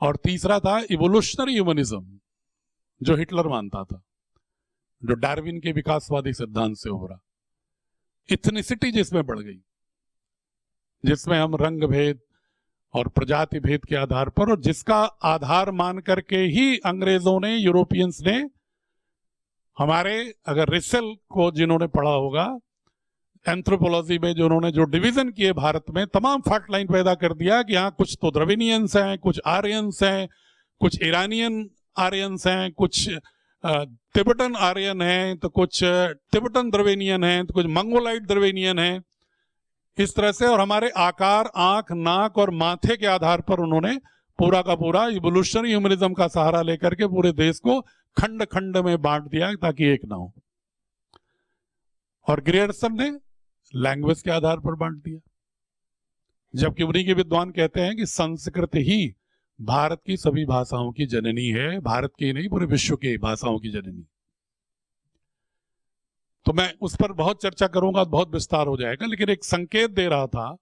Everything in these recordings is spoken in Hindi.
और तीसरा था इवोल्यूशनरी ह्यूमनिज्म, जो हिटलर मानता था, जो डार्विन के विकासवादी सिद्धांत से उभरा। इथनिसिटी जिसमें बढ़ गई, जिसमें हम रंग भेद और प्रजाति भेद के आधार पर, और जिसका आधार मान करके ही अंग्रेजों ने, यूरोपियंस ने हमारे, अगर रिसेल को जिन्होंने पढ़ा होगा एंथ्रोपोलॉजी में, जो उन्होंने जो डिवीजन किए भारत में, तमाम फाल्ट लाइन पैदा कर दिया कि यहाँ कुछ तो द्रविडियंस हैं, कुछ आर्यंस हैं, कुछ ईरानियन आर्यंस हैं, कुछ तिब्बतन आर्यन हैं, तो कुछ तिब्बतन द्रविडियन हैं, तो कुछ मंगोलाइट द्रविडियन हैं, इस तरह से। और हमारे आकार, आंख, नाक और माथे के आधार पर उन्होंने पूरा का पूरा इवोल्यूशनरी ह्यूमनिज्म का सहारा लेकर के पूरे देश को खंड खंड में बांट दिया ताकि एक ना हो। और ग्रियर्सन ने लैंग्वेज के आधार पर बांट दिया, जबकि उन्हीं के विद्वान कहते हैं कि संस्कृत ही भारत की सभी भाषाओं की जननी है, भारत की नहीं पूरे विश्व की भाषाओं की जननी। तो मैं उस पर बहुत चर्चा करूंगा, बहुत विस्तार हो जाएगा, लेकिन एक संकेत दे रहा था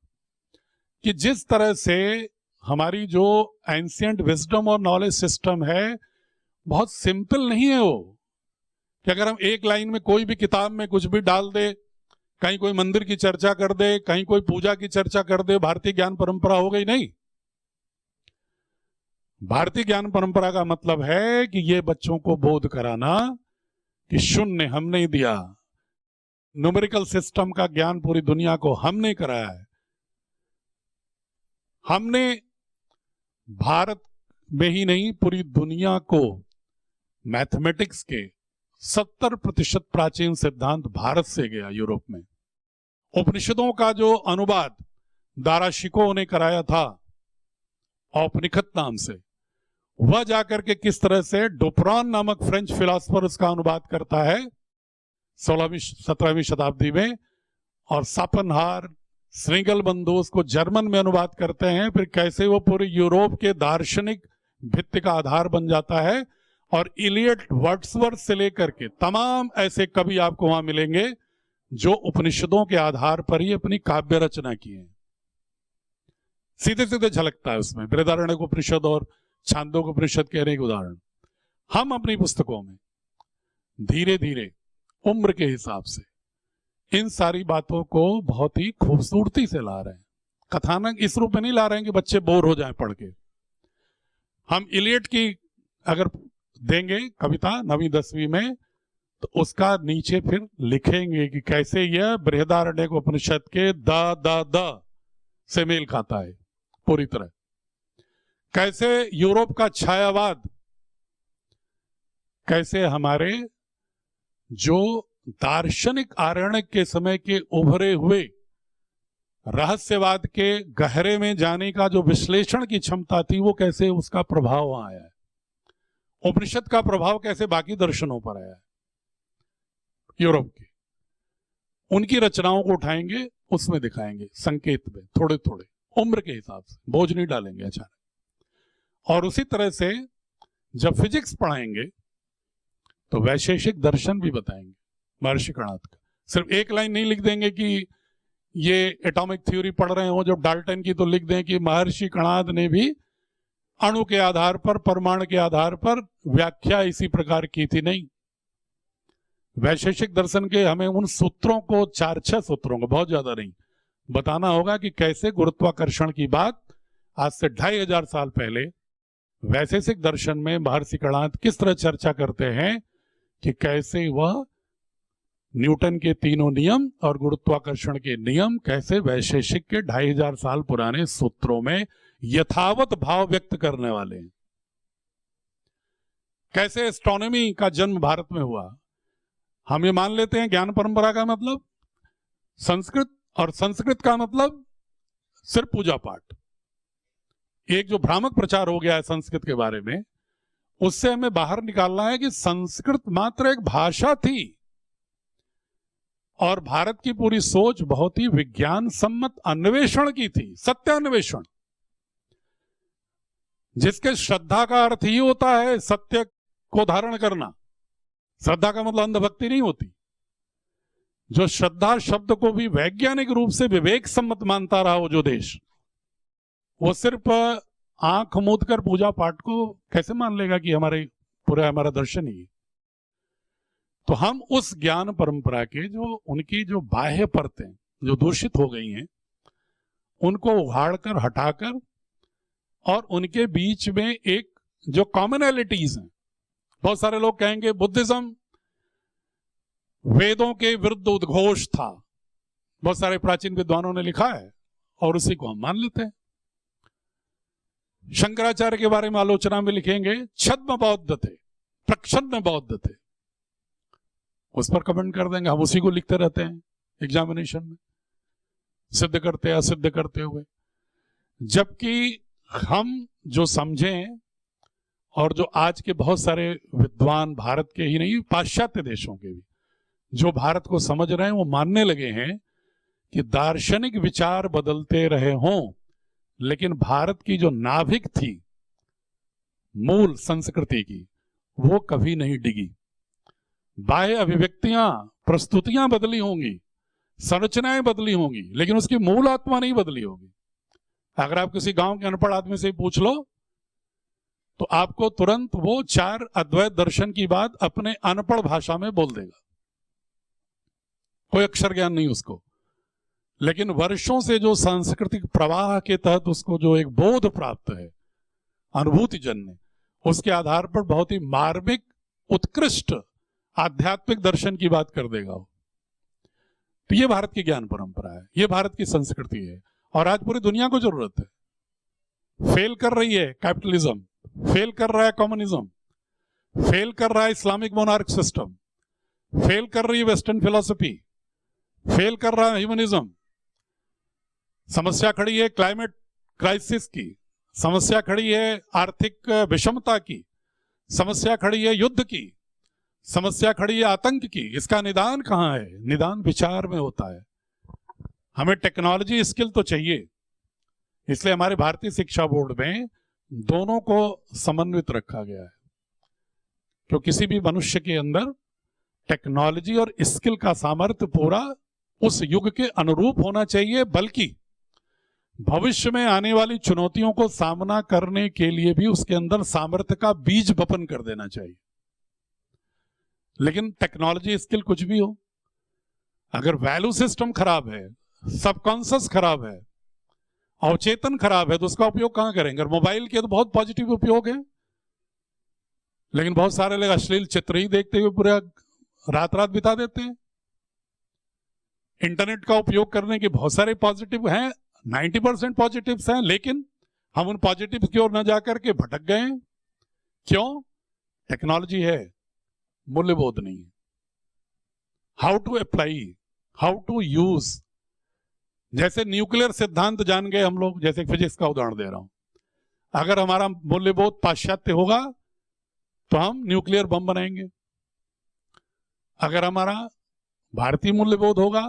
कि जिस तरह से हमारी जो एंशिएंट विजडम और नॉलेज सिस्टम है, बहुत सिंपल नहीं है वो, कि अगर हम एक लाइन में कोई भी किताब में कुछ भी डाल दे, कहीं कोई मंदिर की चर्चा कर दे, कहीं कोई पूजा की चर्चा कर दे, भारतीय ज्ञान परंपरा हो गई। नहीं, भारतीय ज्ञान परंपरा का मतलब है कि ये बच्चों को बोध कराना कि शून्य हमने दिया, न्यूमेरिकल सिस्टम का ज्ञान पूरी दुनिया को हमने कराया है। हमने भारत में ही नहीं पूरी दुनिया को मैथमेटिक्स के 70% प्राचीन सिद्धांत भारत से गया यूरोप में। उपनिषदों का जो अनुवाद दाराशिकों ने कराया था औपनिषद नाम से, वह जाकर के किस तरह से डुपरान नामक फ्रेंच फिलोसोफर उसका अनुवाद करता है 16वीं-17वीं शताब्दी में, और सापनहार, श्रीगल बंधु उसको जर्मन में अनुवाद करते हैं। फिर कैसे वो पूरे यूरोप के दार्शनिक भित्ति का आधार बन जाता है। और इलियट, वर्ड्सवर्थ से लेकर के तमाम ऐसे कवि आपको वहां मिलेंगे जो उपनिषदों के आधार पर ही अपनी काव्य रचना की है। सीधे सीधे झलकता है उसमें बृहदारण्यक उपनिषद और छांदोग्य उपनिषद के अनेक उदाहरण। हम अपनी पुस्तकों में धीरे धीरे उम्र के हिसाब से इन सारी बातों को बहुत ही खूबसूरती से ला रहे हैं। कथानक इस रूप में नहीं ला रहे हैं कि बच्चे बोर हो जाएं पढ़ के। हम इलियट की अगर देंगे कविता 9वीं 10वीं में, तो उसका नीचे फिर लिखेंगे कि कैसे यह बृहदारण्यक उपनिषद के द से मेल खाता है पूरी तरह। कैसे यूरोप का छायावाद, कैसे हमारे जो दार्शनिक आरण्यक के समय के उभरे हुए रहस्यवाद के गहरे में जाने का जो विश्लेषण की क्षमता थी, वो कैसे उसका प्रभाव आया है। उपनिषद का प्रभाव कैसे बाकी दर्शनों पर आया है यूरोप की। उनकी रचनाओं को उठाएंगे, उसमें दिखाएंगे संकेत में थोड़े थोड़े उम्र के हिसाब से, बोझ नहीं डालेंगे अचानक। और उसी तरह से जब फिजिक्स पढ़ाएंगे तो वैशेषिक दर्शन भी बताएंगे महर्षि कणाद का। सिर्फ एक लाइन नहीं लिख देंगे कि ये एटॉमिक थ्योरी पढ़ रहे हो जब डाल्टन की, तो लिख दें कि महर्षि कणाद ने भी अणु के आधार पर, परमाणु के आधार पर व्याख्या इसी प्रकार की थी। नहीं, वैशेषिक दर्शन के हमें उन सूत्रों को, 4-6 सूत्रों को, बहुत ज्यादा नहीं, बताना होगा कि कैसे गुरुत्वाकर्षण की बात आज से 2500 साल पहले वैशेषिक दर्शन में महर्षि कणाद किस तरह चर्चा करते हैं कि कैसे वह न्यूटन के तीनों नियम और गुरुत्वाकर्षण के नियम कैसे वैशेषिक के 2500 साल पुराने सूत्रों में यथावत भाव व्यक्त करने वाले हैं। कैसे एस्ट्रोनॉमी का जन्म भारत में हुआ। हम ये मान लेते हैं ज्ञान परंपरा का मतलब संस्कृत, और संस्कृत का मतलब सिर्फ पूजा पाठ। एक जो भ्रामक प्रचार हो गया है संस्कृत के बारे में, उससे हमें बाहर निकालना है कि संस्कृत मात्र एक भाषा थी और भारत की पूरी सोच बहुत ही विज्ञान सम्मत अन्वेषण की थी, सत्य अन्वेषण, जिसके श्रद्धा का अर्थ ही होता है सत्य को धारण करना। श्रद्धा का मतलब अंधभक्ति नहीं होती। जो श्रद्धा शब्द को भी वैज्ञानिक रूप से विवेक सम्मत मानता रहा हो जो देश, वो सिर्फ आंख मूंद कर पूजा पाठ को कैसे मान लेगा कि हमारा दर्शन ही है? तो हम उस ज्ञान परंपरा के जो उनकी जो बाह्य परतें जो दूषित हो गई हैं, उनको उखाड़कर हटाकर और उनके बीच में एक जो कॉमनैलिटीज हैं, बहुत सारे लोग कहेंगे बुद्धिज्म वेदों के विरुद्ध उद्घोष था, बहुत सारे प्राचीन विद्वानों ने लिखा है और उसी को हम मान लेते हैं। शंकराचार्य के बारे में आलोचना में लिखेंगे छद्म बौद्ध थे, प्रच्छन्न बौद्ध थे, उस पर कमेंट कर देंगे, हम उसी को लिखते रहते हैं एग्जामिनेशन में, सिद्ध करते असिद्ध करते हुए। जबकि हम जो समझें और जो आज के बहुत सारे विद्वान भारत के ही नहीं पाश्चात्य देशों के भी जो भारत को समझ रहे हैं, वो मानने लगे हैं कि दार्शनिक विचार बदलते रहे हों, लेकिन भारत की जो नाभिक थी मूल संस्कृति की, वो कभी नहीं डिगी। बाह्य अभिव्यक्तियां प्रस्तुतियां बदली होंगी, संरचनाएं बदली होंगी, लेकिन उसकी मूल आत्मा नहीं बदली होगी। अगर आप किसी गांव के अनपढ़ आदमी से पूछ लो तो आपको तुरंत वो 4 अद्वैत दर्शन की बात अपने अनपढ़ भाषा में बोल देगा, कोई अक्षर ज्ञान नहीं उसको, लेकिन वर्षों से जो सांस्कृतिक प्रवाह के तहत उसको जो एक बोध प्राप्त है अनुभूति जन्य, उसके आधार पर बहुत ही मार्मिक उत्कृष्ट आध्यात्मिक दर्शन की बात कर देगा वो। तो ये भारत की ज्ञान परंपरा है, ये भारत की संस्कृति है, और आज पूरी दुनिया को जरूरत है। फेल कर रही है कैपिटलिज्म, फेल कर रहा है कम्युनिज्म, फेल कर रहा है इस्लामिक मोनार्क सिस्टम, फेल कर रही है वेस्टर्न फिलॉसफी, फेल कर रहा है ह्यूमनिज्म। समस्या खड़ी है क्लाइमेट क्राइसिस की, समस्या खड़ी है आर्थिक विषमता की, समस्या खड़ी है युद्ध की, समस्या खड़ी है आतंक की। इसका निदान कहां है? निदान विचार में होता है। हमें टेक्नोलॉजी स्किल तो चाहिए, इसलिए हमारे भारतीय शिक्षा बोर्ड में दोनों को समन्वित रखा गया है, क्योंकि किसी भी मनुष्य के अंदर टेक्नोलॉजी और स्किल का सामर्थ्य पूरा उस युग के अनुरूप होना चाहिए, बल्कि भविष्य में आने वाली चुनौतियों को सामना करने के लिए भी उसके अंदर सामर्थ्य का बीज बपन कर देना चाहिए। लेकिन टेक्नोलॉजी स्किल कुछ भी हो, अगर वैल्यू सिस्टम खराब है, सबकॉन्शियस खराब है, अवचेतन खराब है, तो उसका उपयोग कहां करेंगे? मोबाइल के तो बहुत पॉजिटिव उपयोग है, लेकिन बहुत सारे लोग अश्लील चित्र ही देखते हुए पूरा रात रात बिता देते हैं। इंटरनेट का उपयोग करने के बहुत सारे पॉजिटिव हैं, 90% पॉजिटिव्स हैं, लेकिन हम उन पॉजिटिव की ओर न जाकर के भटक गए हैं। क्यों? टेक्नोलॉजी है, मूल्यबोध नहीं है। How to apply, how to use. जैसे न्यूक्लियर सिद्धांत जान गए हम लोग, जैसे फिजिक्स का उदाहरण दे रहा हूं, अगर हमारा मूल्यबोध पाश्चात्य होगा तो हम न्यूक्लियर बम बनाएंगे। अगर हमारा भारतीय मूल्यबोध होगा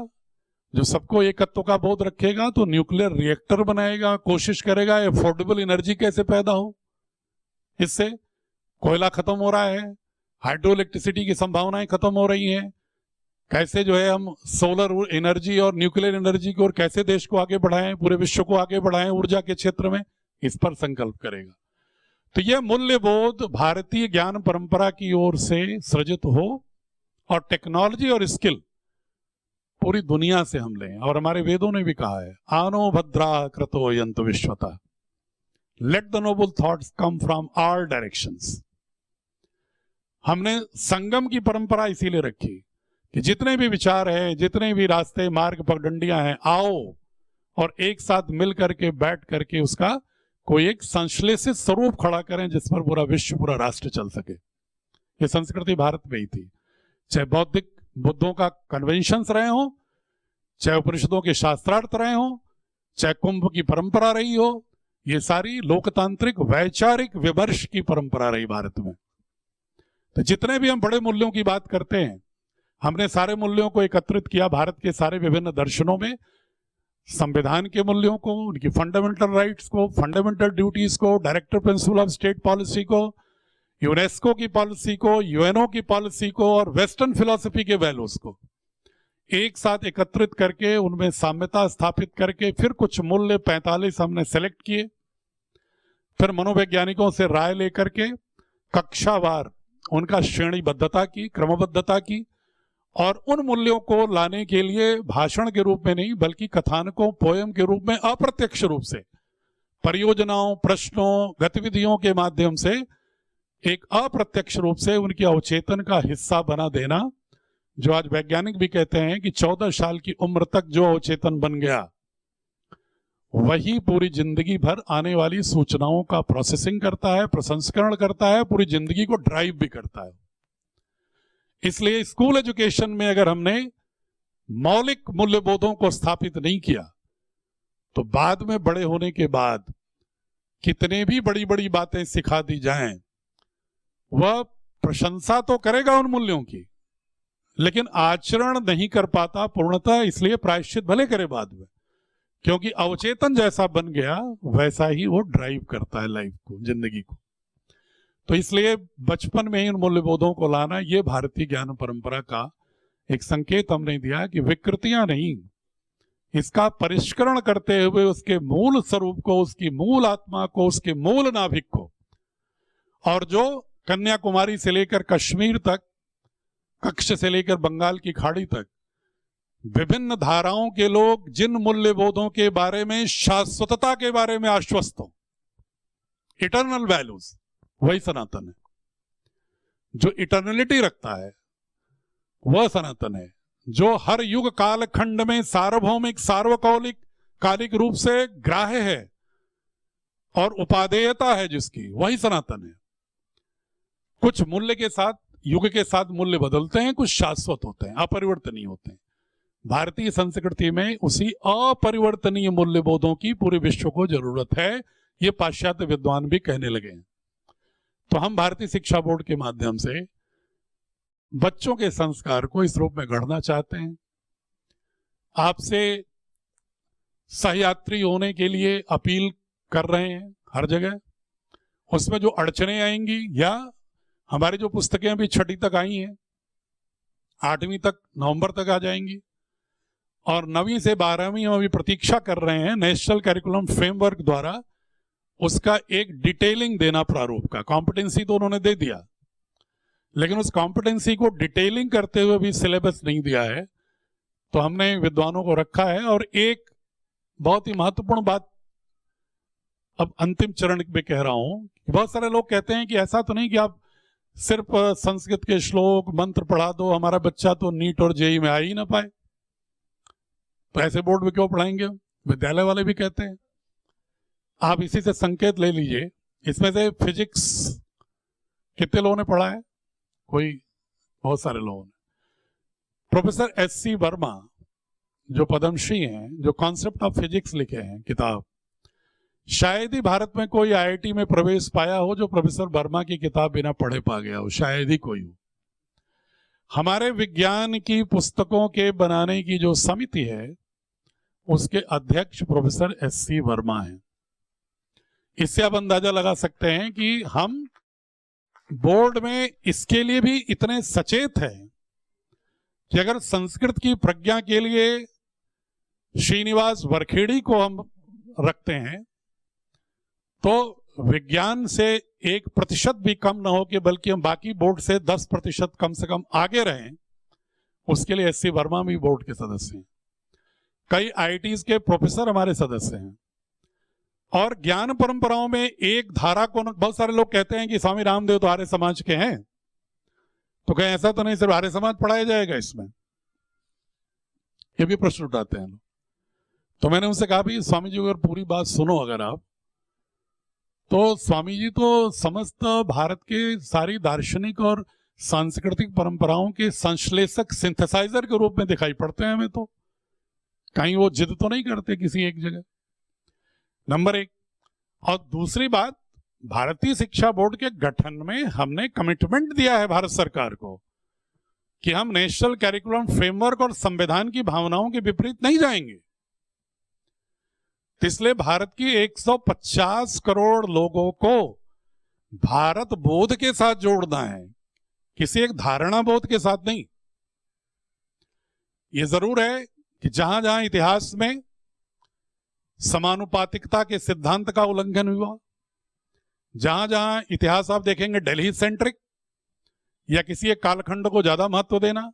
जो सबको एकत्व का बोध रखेगा, तो न्यूक्लियर रिएक्टर बनाएगा, कोशिश करेगा अफोर्डेबल एनर्जी कैसे पैदा हो। इससे कोयला खत्म हो रहा है, हाइड्रो इलेक्ट्रिसिटी की संभावनाएं खत्म हो रही हैं, कैसे जो है हम सोलर एनर्जी और न्यूक्लियर एनर्जी की ओर कैसे देश को आगे बढ़ाएं, पूरे विश्व को आगे बढ़ाएं ऊर्जा के क्षेत्र में, इस पर संकल्प करेगा। तो यह मूल्यबोध भारतीय ज्ञान परंपरा की ओर से सृजित हो और टेक्नोलॉजी और स्किल पूरी दुनिया से हम लें। और हमारे वेदों ने भी कहा है, आनो भद्रा क्रतो यंत विश्वता, let the noble thoughts come from all directions. हमने संगम की परंपरा इसीलिए रखी कि जितने भी विचार हैं, जितने भी रास्ते मार्ग पगडंडियां हैं, आओ और एक साथ मिल करके बैठ करके उसका कोई एक संश्लेषित स्वरूप खड़ा करें जिस पर पूरा विश्व, पूरा राष्ट्र चल सके। ये संस्कृति भारत में ही थी, चाहे बौद्धिक बुद्धों का कन्वेंशंस रहे हो, चाहे उपनिषदों के शास्त्रार्थ रहे हो, चाहे कुंभ की परंपरा रही हो, ये सारी लोकतांत्रिक वैचारिक विमर्श की परंपरा रही भारत में। तो जितने भी हम बड़े मूल्यों की बात करते हैं, हमने सारे मूल्यों को एकत्रित किया भारत के सारे विभिन्न दर्शनों में, संविधान के मूल्यों को, उनकी फंडामेंटल राइट्स को, फंडामेंटल ड्यूटीज को, director principle of state policy को, यूनेस्को की पॉलिसी को, यूएनओ की पॉलिसी को और वेस्टर्न फिलॉसफी के वैल्यूज को एक साथ एकत्रित करके उनमें साम्यता स्थापित करके फिर कुछ मूल्य 45 हमने सेलेक्ट किए, फिर मनोवैज्ञानिकों से राय लेकर के कक्षावार उनका श्रेणीबद्धता की, क्रमबद्धता की, और उन मूल्यों को लाने के लिए भाषण के रूप में नहीं बल्कि कथानकों, पोयम के रूप में अप्रत्यक्ष रूप से परियोजनाओं, प्रश्नों, गतिविधियों के माध्यम से एक अप्रत्यक्ष रूप से उनके अवचेतन का हिस्सा बना देना, जो आज वैज्ञानिक भी कहते हैं कि 14 साल की उम्र तक जो अवचेतन बन गया वही पूरी जिंदगी भर आने वाली सूचनाओं का प्रोसेसिंग करता है, प्रसंस्करण करता है, पूरी जिंदगी को ड्राइव भी करता है। इसलिए स्कूल एजुकेशन में अगर हमने मौलिक मूल्यबोधों को स्थापित नहीं किया तो बाद में बड़े होने के बाद कितने भी बड़ी बड़ी बातें सिखा दी जाएं, वह प्रशंसा तो करेगा उन मूल्यों की, लेकिन आचरण नहीं कर पाता पूर्णतः, इसलिए प्रायश्चित भले करे बाद में, क्योंकि अवचेतन जैसा बन गया वैसा ही वो ड्राइव करता है लाइफ को, जिंदगी को। तो इसलिए बचपन में ही उन मूल्यबोधों को लाना, ये भारतीय ज्ञान परंपरा का एक संकेत हमने दिया कि विकृतियां नहीं, इसका परिष्करण करते हुए उसके मूल स्वरूप को, उसकी मूल आत्मा को, उसके मूल नाभिक को, और जो कन्याकुमारी से लेकर कश्मीर तक, कच्छ से लेकर बंगाल की खाड़ी तक विभिन्न धाराओं के लोग जिन मूल्यबोधों के बारे में, शाश्वतता के बारे में आश्वस्त हो, इटर्नल वैल्यूज, वही सनातन है। जो इटर्नलिटी रखता है वह सनातन है। जो हर युग काल खंड में सार्वभौमिक, सार्वकालिक, कालिक रूप से ग्राह्य है और उपादेयता है जिसकी, वही सनातन है। कुछ मूल्य के साथ, युग के साथ मूल्य बदलते हैं, कुछ शाश्वत होते हैं, अपरिवर्तनीय होते हैं। भारतीय संस्कृति में उसी अपरिवर्तनीय मूल्यबोधों की पूरे विश्व को जरूरत है, ये पाश्चात्य विद्वान भी कहने लगे हैं। तो हम भारतीय शिक्षा बोर्ड के माध्यम से बच्चों के संस्कार को इस रूप में गढ़ना चाहते हैं। आपसे सहयात्री होने के लिए अपील कर रहे हैं हर जगह। उसमें जो अड़चने आएंगी, या हमारी जो पुस्तकें अभी 6वीं तक आई हैं, 8वीं तक नवंबर तक आ जाएंगी, और 9वीं से 12वीं हम अभी प्रतीक्षा कर रहे हैं नेशनल करिकुलम फ्रेमवर्क द्वारा उसका एक डिटेलिंग देना, प्रारूप का। कॉम्पिटेंसी तो उन्होंने दे दिया, लेकिन उस कॉम्पिटेंसी को डिटेलिंग करते हुए भी सिलेबस नहीं दिया है। तो हमने विद्वानों को रखा है। और एक बहुत ही महत्वपूर्ण बात अब अंतिम चरण में कह रहा हूं, बहुत सारे लोग कहते हैं कि ऐसा तो नहीं कि आप सिर्फ संस्कृत के श्लोक मंत्र पढ़ा दो, हमारा बच्चा तो नीट और जेई में आ ही ना पाए, तो ऐसे बोर्ड में क्यों पढ़ाएंगे। विद्यालय वाले भी कहते हैं। आप इसी से संकेत ले लीजिए। इसमें से फिजिक्स कितने लोगों ने पढ़ा है? कोई, बहुत सारे लोगों ने। Professor SC. वर्मा जो पद्मश्री हैं, जो कॉन्सेप्ट ऑफ फिजिक्स लिखे हैं किताब, शायद ही भारत में कोई आईआईटी में प्रवेश पाया हो जो प्रोफेसर वर्मा की किताब बिना पढ़े पा गया हो, शायद ही कोई हो। हमारे विज्ञान की पुस्तकों के बनाने की जो समिति है उसके अध्यक्ष प्रोफेसर एस.सी. वर्मा हैं। इससे आप अंदाजा लगा सकते हैं कि हम बोर्ड में इसके लिए भी इतने सचेत हैं कि अगर संस्कृत की प्रज्ञा के लिए श्रीनिवास वरखेड़ी को हम रखते हैं तो विज्ञान से 1% भी कम ना हो कि बल्कि हम बाकी बोर्ड से 10% कम से कम आगे रहें, उसके लिए एस.सी. वर्मा भी बोर्ड के सदस्य हैं। कई आईआईटीज के प्रोफेसर हमारे सदस्य हैं। और ज्ञान परंपराओं में एक धारा को, बहुत सारे लोग कहते हैं कि स्वामी रामदेव तो आर्य समाज के हैं, तो कहें ऐसा तो नहीं सिर्फ आर्य समाज पढ़ाया जाएगा इसमें, ये भी प्रश्न उठाते हैं लोग। तो मैंने उनसे कहा भी स्वामी जी अगर पूरी बात सुनो अगर आप, तो स्वामी जी तो समस्त भारत के सारी दार्शनिक और सांस्कृतिक परंपराओं के संश्लेषक, सिंथेसाइजर के रूप में दिखाई पड़ते हैं हमें। तो कहीं वो जिद तो नहीं करते किसी एक जगह, नंबर 1। और दूसरी बात, भारतीय शिक्षा बोर्ड के गठन में हमने कमिटमेंट दिया है भारत सरकार को कि हम नेशनल करिकुलम फ्रेमवर्क और संविधान की भावनाओं के विपरीत नहीं जाएंगे। इसलिए भारत की 150 करोड़ लोगों को भारत बोध के साथ जोड़ना है, किसी एक धारणा बोध के साथ नहीं। यह जरूर है कि जहां जहां इतिहास में समानुपातिकता के सिद्धांत का उल्लंघन हुआ, जहां जहां इतिहास आप देखेंगे दिल्ली सेंट्रिक, या किसी एक कालखंड को ज्यादा महत्व देना,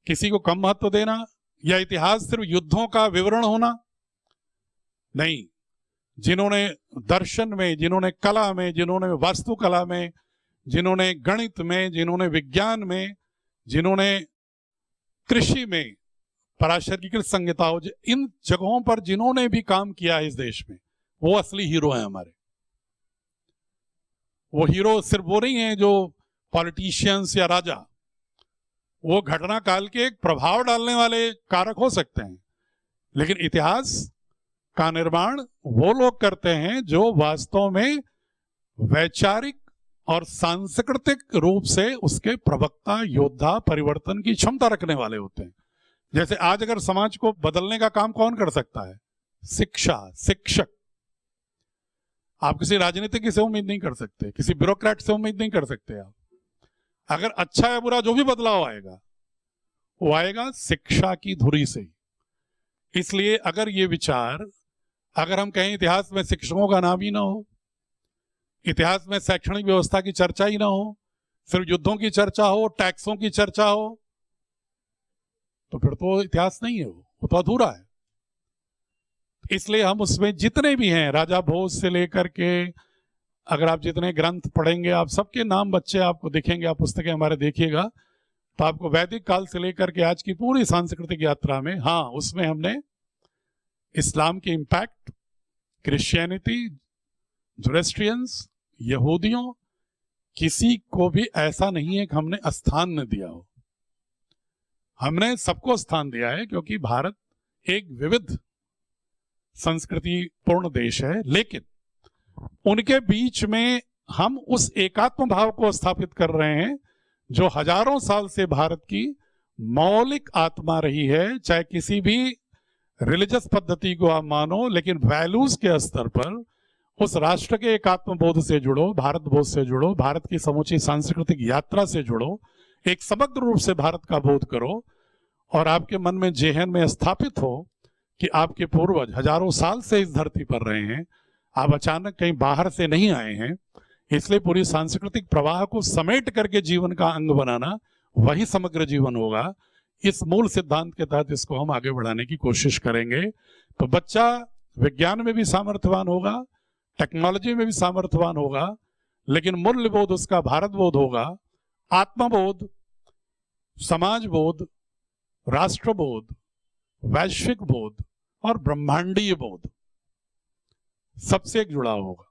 किसी को कम महत्व देना, या इतिहास सिर्फ युद्धों का विवरण होना, नहीं। जिन्होंने दर्शन में, जिन्होंने कला में, जिन्होंने वास्तुकला में, जिन्होंने गणित में, जिन्होंने विज्ञान में, जिन्होंने कृषि में, पराशर की कृषि संहिताओं, इन जगहों पर जिन्होंने भी काम किया है इस देश में, वो असली हीरो हैं हमारे। वो हीरो सिर्फ वो नहीं है जो पॉलिटिशियंस या राजा, वो घटना काल के एक प्रभाव डालने वाले कारक हो सकते हैं, लेकिन इतिहास का निर्माण वो लोग करते हैं जो वास्तव में वैचारिक और सांस्कृतिक रूप से उसके प्रवक्ता, योद्धा, परिवर्तन की क्षमता रखने वाले होते हैं। जैसे आज अगर समाज को बदलने का काम कौन कर सकता है? शिक्षा, शिक्षक। आप किसी राजनीतिक से उम्मीद नहीं कर सकते, किसी ब्यूरोक्रेट से उम्मीद नहीं कर सकते। आप अगर अच्छा या बुरा जो भी बदलाव आएगा, वो आएगा शिक्षा की धुरी से। इसलिए अगर ये विचार, अगर हम कहें इतिहास में शिक्षकों का नाम ही ना हो, इतिहास में शैक्षणिक व्यवस्था की चर्चा ही ना हो, सिर्फ युद्धों की चर्चा हो, टैक्सों की चर्चा हो, तो फिर तो इतिहास नहीं है, वो तो अधूरा है। इसलिए हम उसमें जितने भी हैं, राजा भोज से लेकर के, अगर आप जितने ग्रंथ पढ़ेंगे, आप सबके नाम बच्चे आपको दिखेंगे, आप पुस्तकें हमारे देखिएगा, तो आपको वैदिक काल से लेकर के आज की पूरी सांस्कृतिक यात्रा में, हाँ, उसमें हमने इस्लाम के इम्पैक्ट, क्रिश्चियनिटी, ज़ोरेस्ट्रियंस, यहूदियों, किसी को भी ऐसा नहीं है कि हमने स्थान न दिया हो। हमने सबको स्थान दिया है, क्योंकि भारत एक विविध संस्कृति पूर्ण देश है, लेकिन उनके बीच में हम उस एकात्म भाव को स्थापित कर रहे हैं जो हजारों साल से भारत की मौलिक आत्मा रही है। चाहे किसी भी रिलीजियस पद्धति को आप मानो, लेकिन वैल्यूज के स्तर पर उस राष्ट्र के एकात्म बोध से जुड़ो, भारत बोध से जुड़ो, भारत की समूची सांस्कृतिक यात्रा से जुड़ो, एक समग्र रूप से भारत का बोध करो, और आपके मन में, जेहन में स्थापित हो कि आपके पूर्वज हजारों साल से इस धरती पर रहे हैं, आप अचानक कहीं बाहर से नहीं आए हैं। इसलिए पूरी सांस्कृतिक प्रवाह को समेट करके जीवन का अंग बनाना, वही समग्र जीवन होगा। इस मूल सिद्धांत के तहत इसको हम आगे बढ़ाने की कोशिश करेंगे। तो बच्चा विज्ञान में भी सामर्थ्यवान होगा, टेक्नोलॉजी में भी सामर्थ्यवान होगा, लेकिन मूल्यबोध उसका भारत बोध होगा, आत्मबोध, समाजबोध, राष्ट्रबोध, वैश्विक बोध और ब्रह्मांडीय बोध सबसे एक जुड़ा होगा।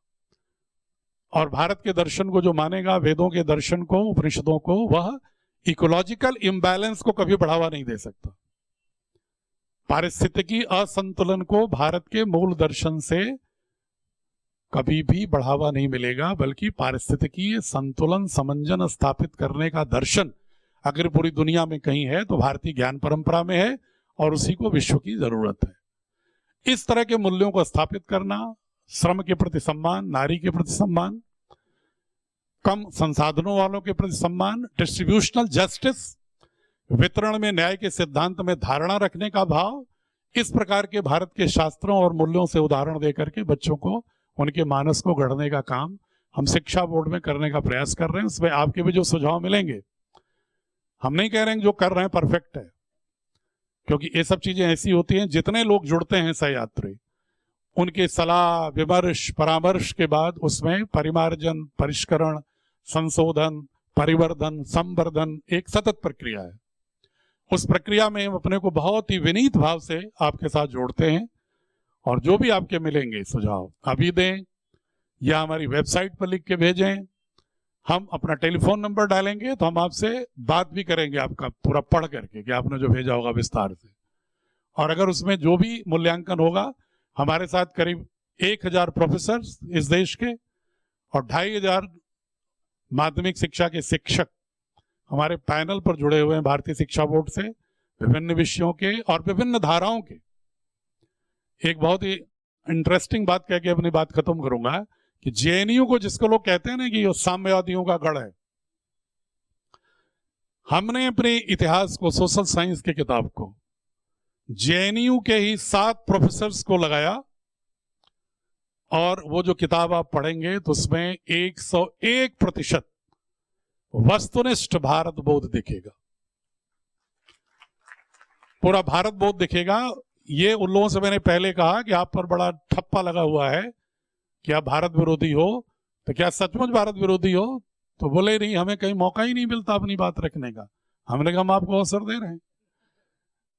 और भारत के दर्शन को जो मानेगा, वेदों के दर्शन को, उपनिषदों को, वह इकोलॉजिकल इम्बैलेंस को कभी बढ़ावा नहीं दे सकता। पारिस्थितिकी असंतुलन को भारत के मूल दर्शन से कभी भी बढ़ावा नहीं मिलेगा, बल्कि पारिस्थितिकी संतुलन, समंजन स्थापित करने का दर्शन अगर पूरी दुनिया में कहीं है तो भारतीय ज्ञान परंपरा में है, और उसी को विश्व की जरूरत है। इस तरह के मूल्यों को स्थापित करना, श्रम के प्रति सम्मान, नारी के प्रति सम्मान, कम संसाधनों वालों के प्रति सम्मान, डिस्ट्रीब्यूशनल जस्टिस, वितरण में न्याय के सिद्धांत में धारणा रखने का भाव, इस प्रकार के भारत के शास्त्रों और मूल्यों से उदाहरण देकर के बच्चों को, उनके मानस को गढ़ने का काम हम शिक्षा बोर्ड में करने का प्रयास कर रहे हैं। उसमें आपके भी जो सुझाव मिलेंगे, हम नहीं कह रहे हैं जो कर रहे हैं परफेक्ट है, क्योंकि ये सब चीजें ऐसी होती हैं, जितने लोग जुड़ते हैं सहयात्री, उनके सलाह, विमर्श, परामर्श के बाद उसमें परिमार्जन, परिष्करण, संशोधन, परिवर्धन, संवर्धन एक सतत प्रक्रिया है। उस प्रक्रिया में हम अपने को बहुत ही विनीत भाव से आपके साथ जोड़ते हैं, और जो भी आपके मिलेंगे सुझाव अभी दें या हमारी वेबसाइट पर लिख के भेजें। हम अपना टेलीफोन नंबर डालेंगे तो हम आपसे बात भी करेंगे, आपका पूरा पढ़ करके कि आपने जो भेजा होगा विस्तार से। और अगर उसमें जो भी मूल्यांकन होगा, हमारे साथ करीब 1000 प्रोफेसर इस देश के और 2500 माध्यमिक शिक्षा के शिक्षक हमारे पैनल पर जुड़े हुए हैं भारतीय शिक्षा बोर्ड से, विभिन्न विषयों के और विभिन्न धाराओं के। एक बहुत ही इंटरेस्टिंग बात कह के अपनी बात खत्म करूंगा कि जेएनयू को, जिसको लोग कहते हैं ना कि ये साम्यवादियों का गढ़ है, हमने अपने इतिहास को, सोशल साइंस की किताब को, जेएनयू के ही 7 प्रोफेसर्स को लगाया और वो जो किताब आप पढ़ेंगे तो उसमें 101% वस्तुनिष्ठ भारत बोध दिखेगा, पूरा भारत बोध दिखेगा। ये उन लोगों से मैंने पहले कहा कि आप पर बड़ा ठप्पा लगा हुआ है कि आप भारत विरोधी हो, तो क्या सचमुच भारत विरोधी हो? तो बोले नहीं, हमें कहीं मौका ही नहीं मिलता अपनी बात रखने का। हमने कहा हम आपको अवसर दे रहे हैं,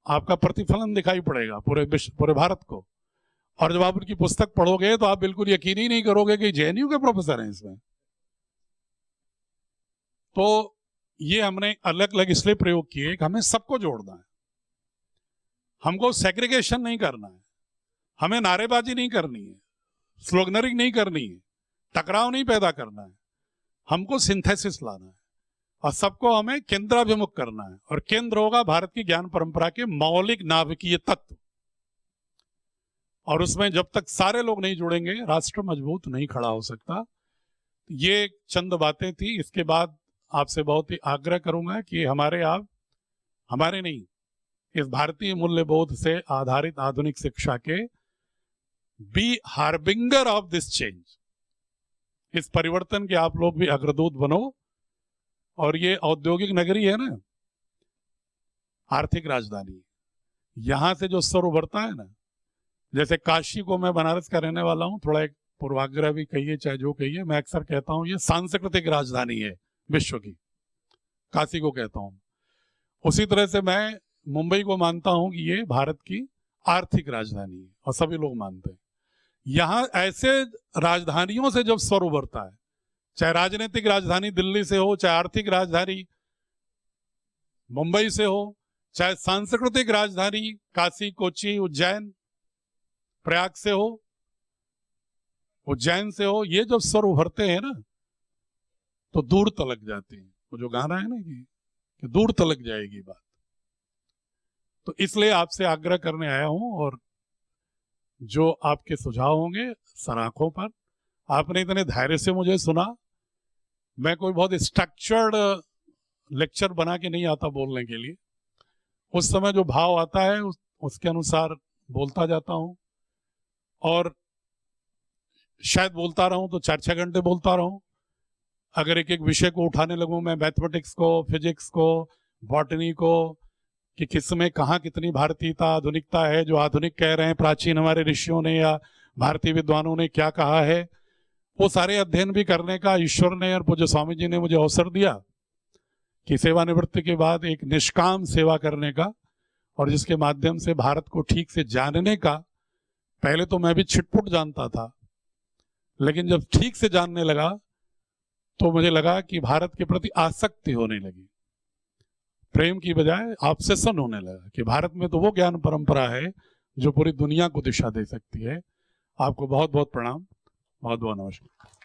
आपका प्रतिफलन दिखाई पड़ेगा पूरे भारत को। और जब आप उनकी पुस्तक पढ़ोगे तो आप बिल्कुल यकीन ही नहीं करोगे कि जेएनयू के प्रोफेसर हैं इसमें। तो ये हमने अलग अलग इसलिए प्रयोग किए कि हमें सबको जोड़ना है, हमको सेग्रीगेशन नहीं करना है, हमें नारेबाजी नहीं करनी है, स्लोगनरिंग नहीं करनी है, टकराव नहीं पैदा करना है, हमको सिंथेसिस लाना है और सबको हमें केंद्राभिमुख करना है। और केंद्र होगा भारत की ज्ञान परंपरा के मौलिक नाभिकीय तत्व। और उसमें जब तक सारे लोग नहीं जुड़ेंगे राष्ट्र मजबूत नहीं खड़ा हो सकता। ये चंद बातें थी। इसके बाद आपसे बहुत ही आग्रह करूंगा कि हमारे नहीं, इस भारतीय मूल्यबोध से आधारित आधुनिक शिक्षा के be harbinger of this change, इस परिवर्तन के आप लोग भी अग्रदूत बनो। और ये औद्योगिक नगरी है ना, आर्थिक राजधानी, यहां से जो स्वर उभरता है ना, जैसे काशी को, मैं बनारस का रहने वाला हूं, थोड़ा एक पूर्वाग्रह भी कहिए चाहे जो कहिए, मैं अक्सर कहता हूं ये सांस्कृतिक राजधानी है विश्व की, काशी को कहता हूं। उसी तरह से मैं मुंबई को मानता हूं कि ये भारत की आर्थिक राजधानी है और सभी लोग मानते हैं। यहां ऐसे राजधानियों से जब स्वर उभरता है, चाहे राजनीतिक राजधानी दिल्ली से हो, चाहे आर्थिक राजधानी मुंबई से हो, चाहे सांस्कृतिक राजधानी काशी, कोची, उज्जैन, प्रयाग से हो, उज्जैन से हो, ये जब स्वर उभरते हैं ना तो दूर तलक जाती है। वो जो गाना है ना कि दूर तलक जाएगी बात। तो इसलिए आपसे आग्रह करने आया हूं, और जो आपके सुझाव होंगे सराखों पर। आपने इतने धैर्य से मुझे सुना। मैं कोई बहुत स्ट्रक्चर्ड लेक्चर बना के नहीं आता बोलने के लिए। उस समय जो भाव आता है उसके अनुसार बोलता जाता हूं, और शायद बोलता रहूं तो 4-6 घंटे बोलता रहूं। अगर एक एक विषय को उठाने लगूं, मैं मैथमेटिक्स को, फिजिक्स को, बॉटनी को, कि किसमें कहाँ कितनी भारतीयता, आधुनिकता है, जो आधुनिक कह रहे हैं प्राचीन हमारे ऋषियों ने या भारतीय विद्वानों ने क्या कहा है, वो सारे अध्ययन भी करने का ईश्वर ने और पूज्य स्वामी जी ने मुझे अवसर दिया कि सेवानिवृत्ति के बाद एक निष्काम सेवा करने का, और जिसके माध्यम से भारत को ठीक से जानने का। पहले तो मैं भी छिटपुट जानता था, लेकिन जब ठीक से जानने लगा तो मुझे लगा कि भारत के प्रति आसक्ति होने लगी, प्रेम की बजाय ऑब्सेशन होने लगा कि भारत में तो वो ज्ञान परंपरा है जो पूरी दुनिया को दिशा दे सकती है। आपको बहुत बहुत प्रणाम, बहुत बहुत नमस्कार।